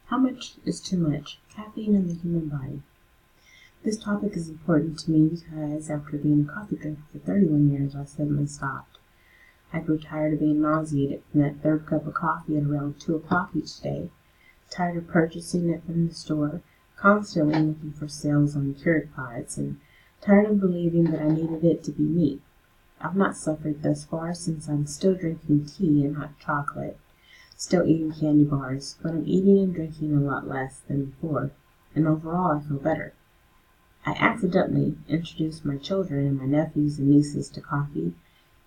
How much is too much? Caffeine in the human body. This topic is important to me because after being a coffee drinker for 31 years, I suddenly stopped. I grew tired of being nauseated from that third cup of coffee at around 2 o'clock each day, tired of purchasing it from the store, constantly looking for sales on Keurig pods, and tired of believing that I needed it to be me. I've not suffered thus far since I'm still drinking tea and hot chocolate, still eating candy bars, but I'm eating and drinking a lot less than before, and overall I feel better. I accidentally introduced my children and my nephews and nieces to coffee.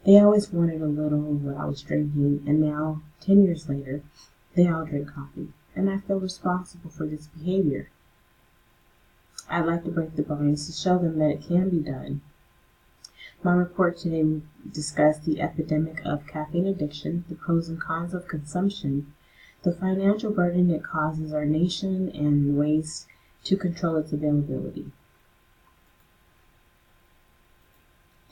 They always wanted a little of what I was drinking, and now, 10 years later, they all drink coffee, and I feel responsible for this behavior. I'd like to break the bias to show them that it can be done. My report today will discuss the epidemic of caffeine addiction, the pros and cons of consumption, the financial burden it causes our nation, and ways to control its availability.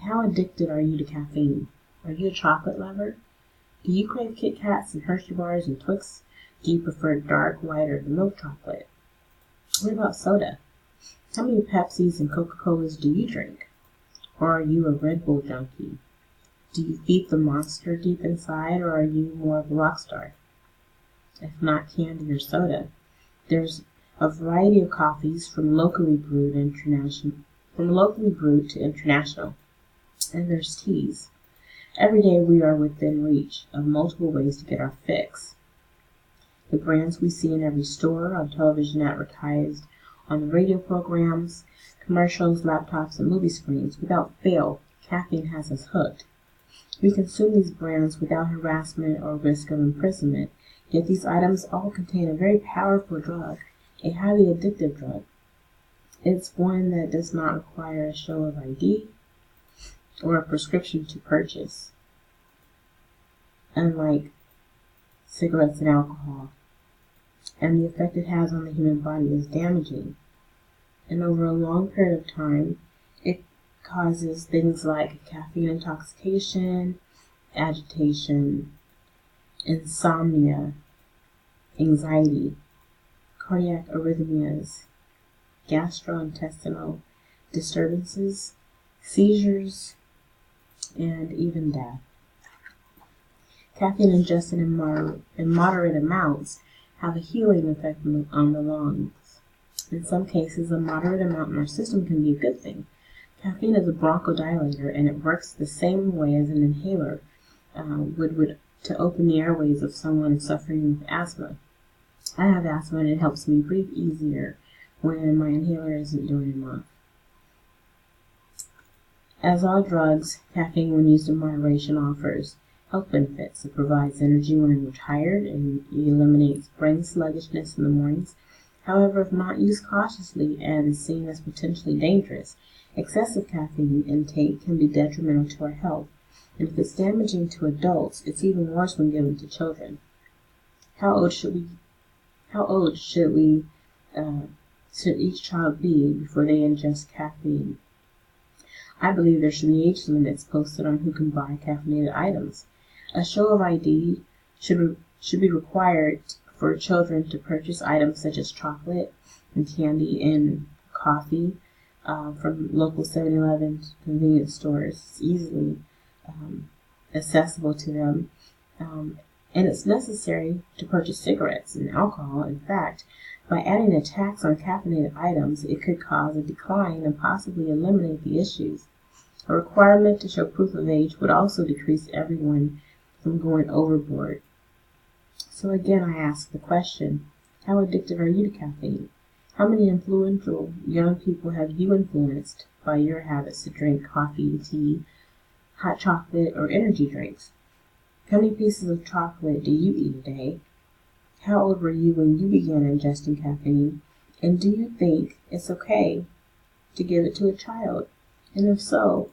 How addicted are you to caffeine? Are you a chocolate lover? Do you crave Kit Kats and Hershey bars and Twix? Do you prefer dark, white, or the milk chocolate? What about soda? How many Pepsis and Coca-Colas do you drink? Or are you a Red Bull junkie? Do you feed the monster deep inside, or are you more of a rock star? If not candy or soda, there's a variety of coffees from locally brewed to international, and there's teas. Every day we are within reach of multiple ways to get our fix. The brands we see in every store, on television advertised, on the radio programs, commercials, laptops, and movie screens, without fail, caffeine has us hooked. We consume these brands without harassment or risk of imprisonment, yet these items all contain a very powerful drug, a highly addictive drug. It's one that does not require a show of ID or a prescription to purchase, unlike cigarettes and alcohol, and the effect it has on the human body is damaging. And over a long period of time, it causes things like caffeine intoxication, agitation, insomnia, anxiety, cardiac arrhythmias, gastrointestinal disturbances, seizures, and even death. Caffeine ingested in moderate amounts have a healing effect on the lungs. In some cases, a moderate amount in our system can be a good thing. Caffeine is a bronchodilator, and it works the same way as an inhaler would to open the airways of someone suffering with asthma. I have asthma, and it helps me breathe easier when my inhaler isn't doing enough. As all drugs, caffeine, when used in moderation, offers health benefits. It provides energy when we're tired, and it eliminates brain sluggishness in the mornings. However, if not used cautiously and is seen as potentially dangerous, excessive caffeine intake can be detrimental to our health. And if it's damaging to adults, it's even worse when given to children. How old should each child be before they ingest caffeine? I believe there should be age limits posted on who can buy caffeinated items. A show of ID should be required for children to purchase items such as chocolate and candy and coffee from local 7-Eleven convenience stores. It's easily accessible to them. And it's necessary to purchase cigarettes and alcohol. In fact, by adding a tax on caffeinated items, it could cause a decline and possibly eliminate the issues. A requirement to show proof of age would also decrease everyone from going overboard. So again, I ask the question, how addicted are you to caffeine? How many influential young people have you influenced by your habits to drink coffee, tea, hot chocolate, or energy drinks? How many pieces of chocolate do you eat a day? How old were you when you began ingesting caffeine? And do you think it's okay to give it to a child? And if so,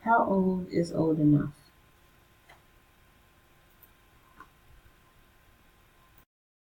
how old is old enough?